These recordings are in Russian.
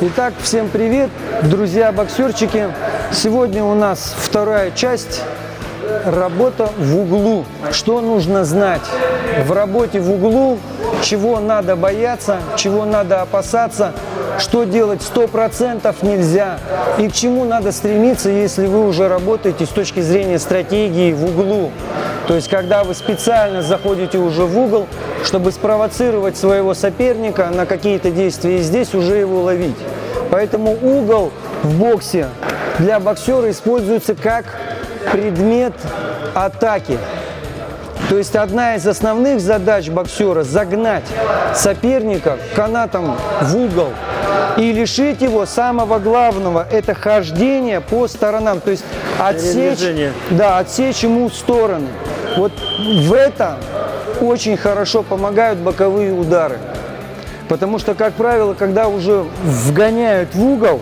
Итак, всем привет, друзья-боксерчики. Сегодня у нас вторая часть – работа в углу. Что нужно знать в работе в углу, чего надо бояться, чего надо опасаться, что делать 100% нельзя и к чему надо стремиться, если вы уже работаете с точки зрения стратегии в углу. То есть, когда вы специально заходите уже в угол, чтобы спровоцировать своего соперника на какие-то действия и здесь уже его ловить. Поэтому угол в боксе для боксера используется как предмет атаки. То есть одна из основных задач боксера – загнать соперника канатом в угол и лишить его самого главного – это хождение по сторонам. То есть отсечь ему стороны. Вот в этом очень хорошо помогают боковые удары. Потому что, как правило, когда уже вгоняют в угол,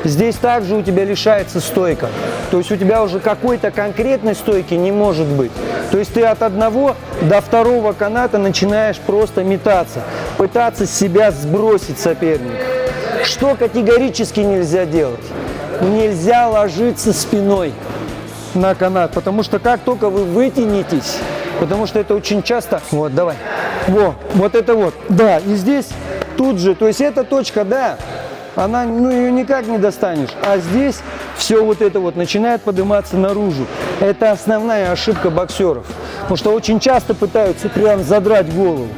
здесь также у тебя лишается стойка. То есть у тебя уже какой-то конкретной стойки не может быть. То есть ты от одного до второго каната начинаешь просто метаться, пытаться себя сбросить соперника. Что категорически нельзя делать? Нельзя ложиться спиной на канат, потому что как только вы вытянетесь, потому что это очень часто, вот, давай, вот это вот, да, и здесь тут же, то есть эта точка, да, она, ее никак не достанешь, а здесь все вот это вот начинает подниматься наружу. Это основная ошибка боксеров, потому что очень часто пытаются прям задрать голову,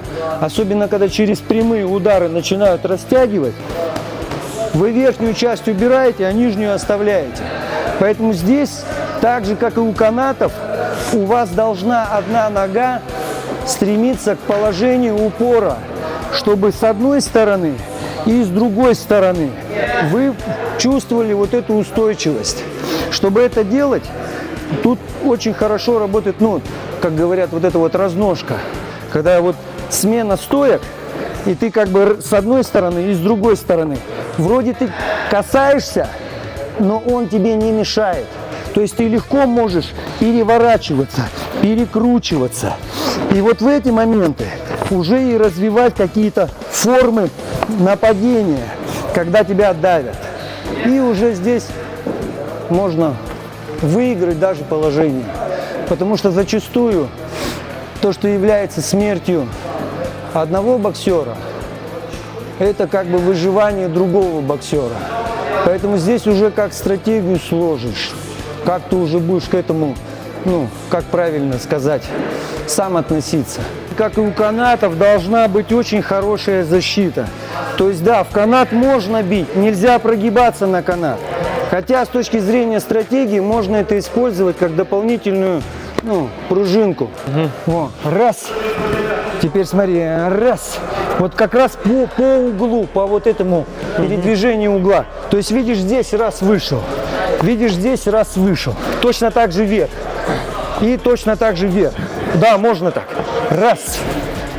особенно когда через прямые удары начинают растягивать. Вы верхнюю часть убираете, а нижнюю оставляете. Поэтому здесь, так же как и у канатов, у вас должна одна нога стремиться к положению упора, чтобы с одной стороны и с другой стороны вы чувствовали вот эту устойчивость. Чтобы это делать, тут очень хорошо работает, как говорят, вот эта вот разножка. Когда вот смена стоек, и ты как бы с одной стороны и с другой стороны. Вроде ты касаешься, но он тебе не мешает. То есть ты легко можешь переворачиваться, перекручиваться. И вот в эти моменты уже и развивать какие-то формы нападения, когда тебя давят. И уже здесь можно выиграть даже положение. Потому что зачастую то, что является смертью одного боксера, это как бы выживание другого боксера. Поэтому здесь уже как стратегию сложишь, как ты уже будешь к этому, как правильно сказать, сам относиться. Как и у канатов, должна быть очень хорошая защита. То есть, да, в канат можно бить, нельзя прогибаться на канат. Хотя с точки зрения стратегии можно это использовать как дополнительную, пружинку. Во, раз. Теперь смотри, раз. Вот как раз по углу, по вот этому передвижению угла. То есть видишь, здесь раз вышел, видишь, здесь раз вышел. Точно так же вверх. И точно так же вверх. Да, можно так. Раз.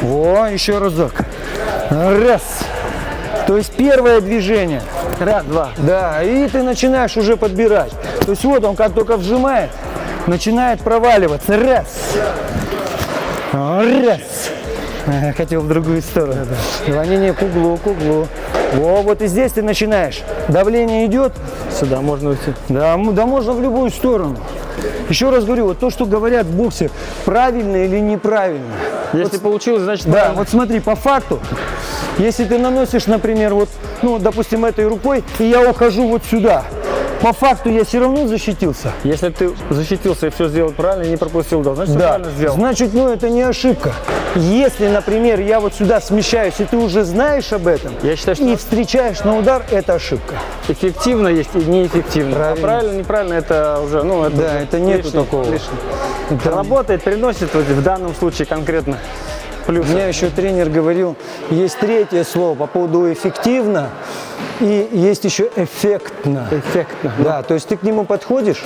Во, еще разок. Раз. То есть первое движение. Раз, два. Да, и ты начинаешь уже подбирать. То есть вот он как только вжимает, начинает проваливаться. Раз. Раз. Хотел в другую сторону. Не, к углу, к углу. Вот и здесь ты начинаешь. Давление идет. Сюда можно уйти. Да, можно в любую сторону. Еще раз говорю, вот то, что говорят в боксе, правильно или неправильно. Если получилось, значит да. правильно. Вот смотри, по факту, если ты наносишь, например, допустим, этой рукой, и я ухожу вот сюда, по факту я все равно защитился. Если ты защитился и все сделал правильно, не пропустил удар, значит, да. правильно сделал. Значит, это не ошибка. Если, например, я вот сюда смещаюсь, и ты уже знаешь об этом, я считаю, что и встречаешь на удар, это ошибка. Эффективно есть и неэффективно. Правильно. А правильно, неправильно, это уже, это нету такого. Это работает, приносит в данном случае конкретно плюсы. У меня еще тренер говорил, есть третье слово по поводу эффективно, и есть еще эффектно. Эффектно. Да, то есть ты к нему подходишь,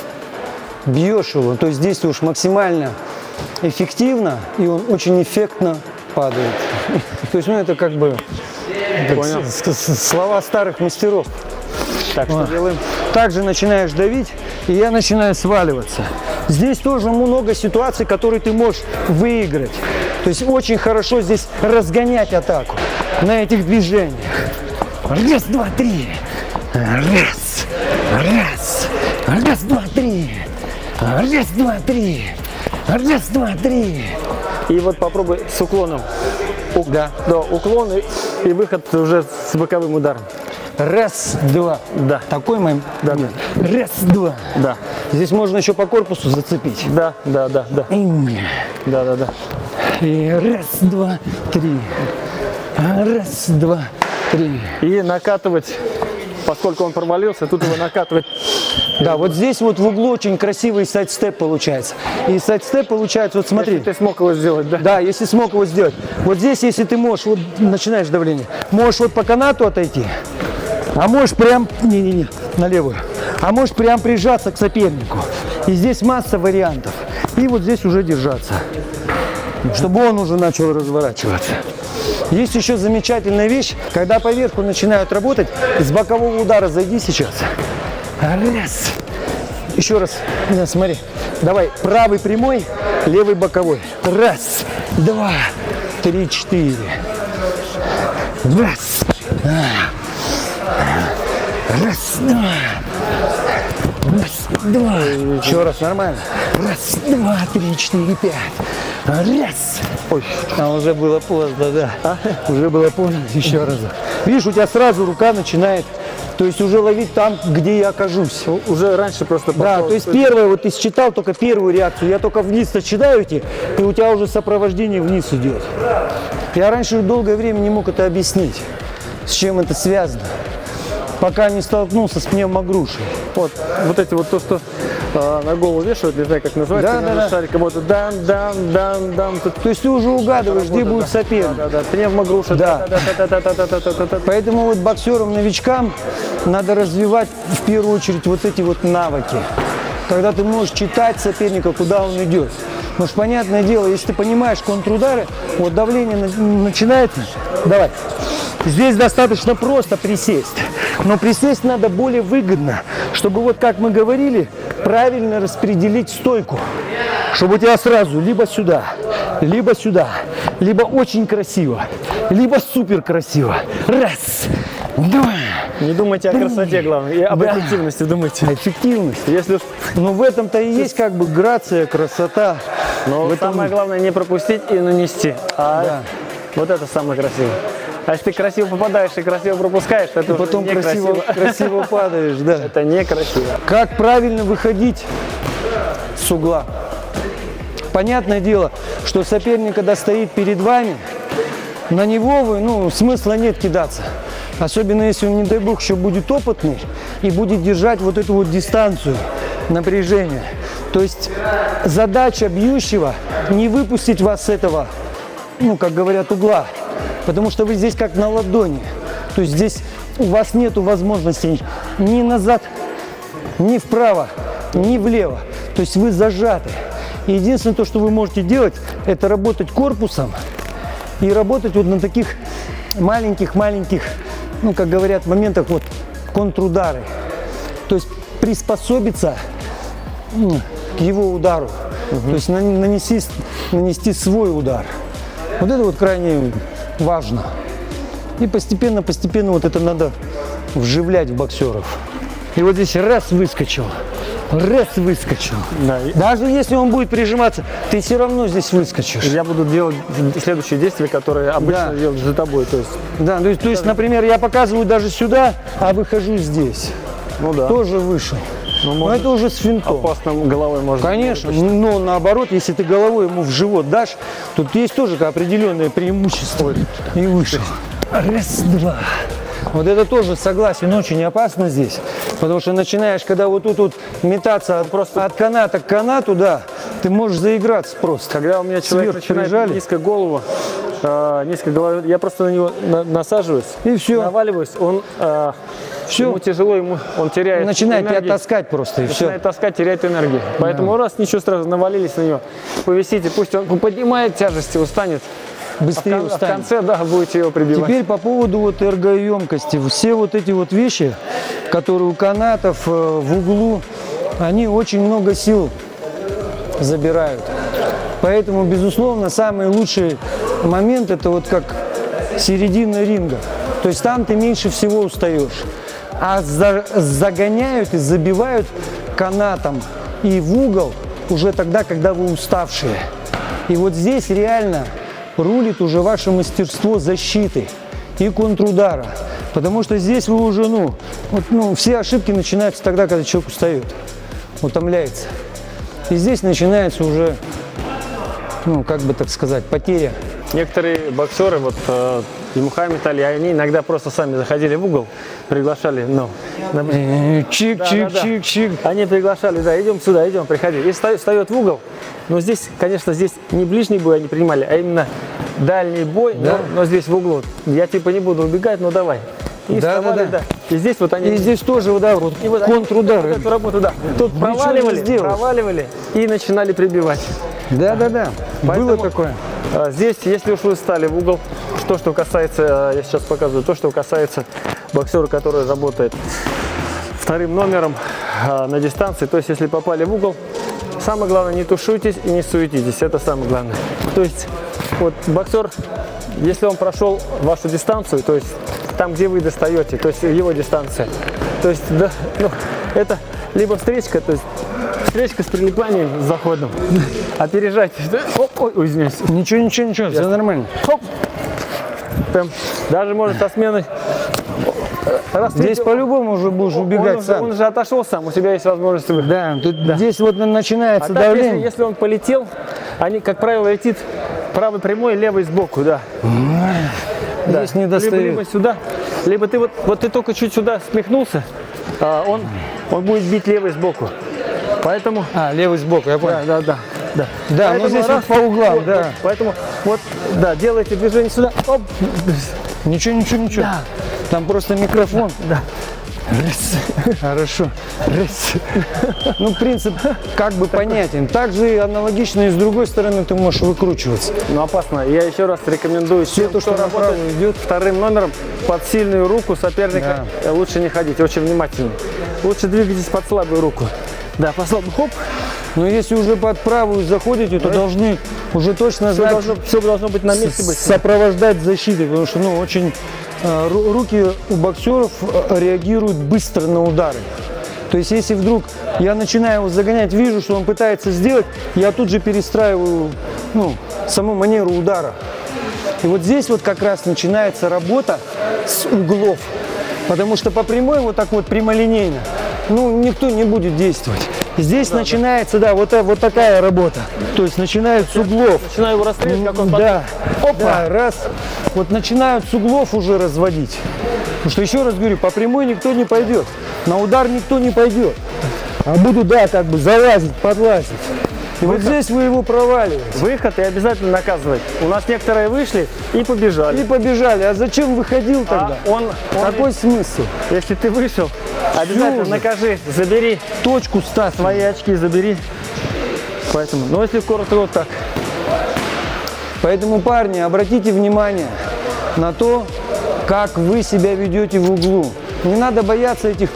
бьешь его, то есть действуешь максимально эффективно, и он очень эффектно падает. То есть, это как бы слова старых мастеров. Так, что делаем? Также начинаешь давить, и я начинаю сваливаться. Здесь тоже много ситуаций, которые ты можешь выиграть. То есть очень хорошо здесь разгонять атаку на этих движениях. Раз, два, три. Раз, раз. Раз, два, три. Раз, два, три. Раз, два, три. И вот попробуй с уклоном. Да. Да, уклон и выход уже с боковым ударом. Раз, два. Да. Такой момент. Да. Раз, два. Да. Здесь можно еще по корпусу зацепить. Да, да, да, да. Да, да, да. И раз, два, три. Раз, два, три. И накатывать, поскольку он провалился, тут его накатывать. Да, вот здесь вот в углу очень красивый сайдстеп получается. И сайдстеп получается, вот смотри. Если ты смог его сделать, да? Да, если смог его сделать. Вот здесь, если ты можешь, вот начинаешь давление, можешь вот по канату отойти, а можешь прям, не-не-не, на левую, а можешь прям прижаться к сопернику. И здесь масса вариантов. И вот здесь уже держаться, чтобы он уже начал разворачиваться. Есть еще замечательная вещь, когда по верху начинают работать, с бокового удара зайди сейчас. Раз. Еще раз, смотри. Давай, правый прямой, левый боковой. Раз, два, три, четыре. Раз. Раз, два. Раз, два. Еще раз, нормально. Раз, два, три, четыре, пять. Раз. Ой, а уже было поздно, да. Уже было поздно. Еще раз. Видишь, у тебя сразу рука начинает, то есть уже ловить там, где я окажусь. Уже раньше просто Да, пошел. то есть первое, вот ты считал только первую реакцию, я только вниз-то считаю идти, и у тебя уже сопровождение вниз идет. Я раньше долгое время не мог это объяснить, с чем это связано, пока не столкнулся с пневмогрушей. Вот эти вот то, что на голову вешают, не знаю, как называется, Да, да. шарик, вот дан. Тут То есть ты уже угадываешь, где будет соперник. да, пневмогруша. Да. Да. Поэтому вот боксерам-новичкам надо развивать в первую очередь вот эти вот навыки. Когда ты можешь читать соперника, куда он идет. Потому что, понятное дело, если ты понимаешь контрудары, вот давление начинается, давай. Здесь достаточно просто присесть. Но присесть надо более выгодно, чтобы вот как мы говорили, правильно распределить стойку. Чтобы у тебя сразу либо сюда, либо очень красиво, либо супер красиво. Раз, два. Не думайте о красоте, главное, и об Да. эффективности думайте. Эффективность. Если уж- Но в этом-то и есть как бы грация, красота. Но В этом- самое главное не пропустить и нанести. Да. Вот это самое красивое. А если ты красиво попадаешь и красиво пропускаешь, это И потом уже некрасиво. красиво падаешь, да. Это некрасиво. Как правильно выходить с угла? Понятное дело, что соперник, когда стоит перед вами, на него вы, смысла нет кидаться. Особенно если он, не дай бог, еще будет опытный и будет держать вот эту вот дистанцию напряжения. То есть задача бьющего не выпустить вас с этого, как говорят, угла. Потому что вы здесь как на ладони. То есть здесь у вас нет возможности ни назад, ни вправо, ни влево. То есть вы зажаты. И единственное, то, что вы можете делать, это работать корпусом и работать вот на таких маленьких, как говорят, моментах вот контрудары. То есть приспособиться к его удару. То есть нанести свой удар. Вот это вот крайне важно. И постепенно вот это надо вживлять в боксеров. И вот здесь раз выскочил. Да. Даже если он будет прижиматься, ты все равно здесь выскочишь. Я буду делать следующие действия, которые обычно Да. делают за тобой. То есть, Да, то есть, например, я показываю даже сюда, а выхожу здесь. ну да, Тоже выше. Но может, это уже с финтом. опасно головой можно. Конечно, но наоборот, если ты головой ему в живот дашь, тут есть тоже определенное преимущество. И выше. Раз, два. Вот это тоже, согласен, очень опасно здесь. Потому что начинаешь, когда вот тут вот метаться от каната к канату, да, ты можешь заиграться просто. Когда у меня человек Сверху начинает прижали. низко голову, я просто на него насаживаюсь, И все. наваливаюсь, он Всё. ему тяжело, он теряет Начинает тебя энергию. таскать просто, и все. Начинает таскать, теряет энергию. Поэтому раз, ничего, сразу навалились на него, повисите, пусть он поднимает тяжести, устанет. Быстрее А в устанет. конце, да, будете его прибивать. Теперь по поводу вот эргоемкости. Все вот эти вот вещи, которые у канатов в углу, они очень много сил забирают. Поэтому, безусловно, самый лучший момент — это вот как середина ринга. То есть там ты меньше всего устаешь. А загоняют и забивают канатом и в угол уже тогда, когда вы уставшие. И вот здесь реально рулит уже ваше мастерство защиты и контрудара. Потому что здесь вы уже, все ошибки начинаются тогда, когда человек устает, утомляется. И здесь начинается уже, как бы так сказать, потеря. Некоторые боксеры, и Мухаммед Али, они иногда просто сами заходили в угол, приглашали, Чик-чик-чик-чик. Они приглашали, да, идем сюда, идем, приходи. И встает в угол, но здесь, конечно, здесь не ближний бой они принимали, а именно дальний бой, Да. но здесь в углу. Я типа не буду убегать, но давай. И вставали, да. И здесь вот они... И здесь тоже, и вот они контрудар. вот эту работу, да. Тут Ничего не сделаешь. проваливали и начинали прибивать. Да. Поэтому- Было такое. Здесь, если уж вы встали в угол, что касается, я сейчас показываю, то, что касается боксера, который работает вторым номером на дистанции, то есть если попали в угол, самое главное, не тушуйтесь и не суетитесь, это самое главное. То есть вот боксер, если он прошел вашу дистанцию, то есть там, где вы достаете, то есть его дистанция, то есть да, это либо встречка, то есть встречка с прилипанием, с заходом. Опережайте. Ой, извиняюсь. Ничего, все нормально. Хоп. Прям, даже может со сменой. Здесь по-любому уже будешь убегать сам. Он уже отошел сам, у тебя есть возможность выхода. Да, тут здесь вот начинается А так, давление. если он полетел, они, как правило, летит правый прямой, левый сбоку, да. Здесь не достает. Либо сюда, либо ты вот ты только чуть сюда смехнулся, он будет бить левый сбоку. Поэтому... Левый сбоку, я понял. Да. Да, Поэтому но здесь раз, вот по углам, да. Поэтому делайте движение сюда. Оп. Ничего. Да. Там просто микрофон. Да. Хорошо. Принцип как бы понятен. Также аналогично и с другой стороны ты можешь выкручиваться. Но опасно. Я еще раз рекомендую Все тем, то, что кто направо работает идет. вторым номером, под сильную руку соперника лучше не ходить, очень внимательно. Лучше двигайтесь под слабую руку. Да, по слабую, хоп. Но если уже под правую заходите, то должны уже точно знать, Все должно быть на месте быть. сопровождать защитой, потому что очень руки у боксеров реагируют быстро на удары. То есть если вдруг я начинаю его загонять, вижу, что он пытается сделать, я тут же перестраиваю саму манеру удара. И вот здесь вот как раз начинается работа с углов. Потому что по прямой вот так вот прямолинейно никто не будет действовать. Здесь начинается, вот такая работа. То есть начинают с углов. Начинаю его расстрелять, как он Да. Опа. Да, раз. Вот начинают с углов уже разводить. Потому что, еще раз говорю, по прямой никто не пойдет. На удар никто не пойдет. А буду, залазить, подлазить. И вот здесь вы его проваливаете. Выход и обязательно наказывать. У нас некоторые вышли и побежали. И побежали. А зачем выходил тогда? Какой смысл? Если ты вышел, обязательно уже. накажи, забери Точку ставь. свои очки, забери. Поэтому, если коротко, вот так. Поэтому, парни, обратите внимание на то, как вы себя ведете в углу. Не надо бояться этих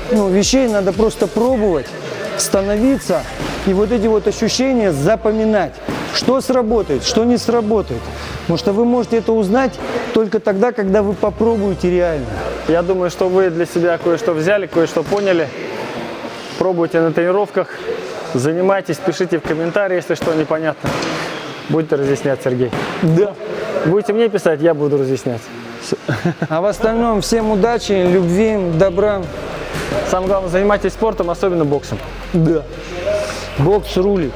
вещей, надо просто пробовать, становиться и вот эти вот ощущения запоминать. Что сработает, что не сработает. Потому что вы можете это узнать только тогда, когда вы попробуете реально. Я думаю, что вы для себя кое-что взяли, кое-что поняли. Пробуйте на тренировках, занимайтесь, пишите в комментарии, если что непонятно. Будете разъяснять, Сергей. Да. Будете мне писать, я буду разъяснять. А в остальном всем удачи, любви, добра. Самое главное, занимайтесь спортом, особенно боксом. Да. Бокс рулит.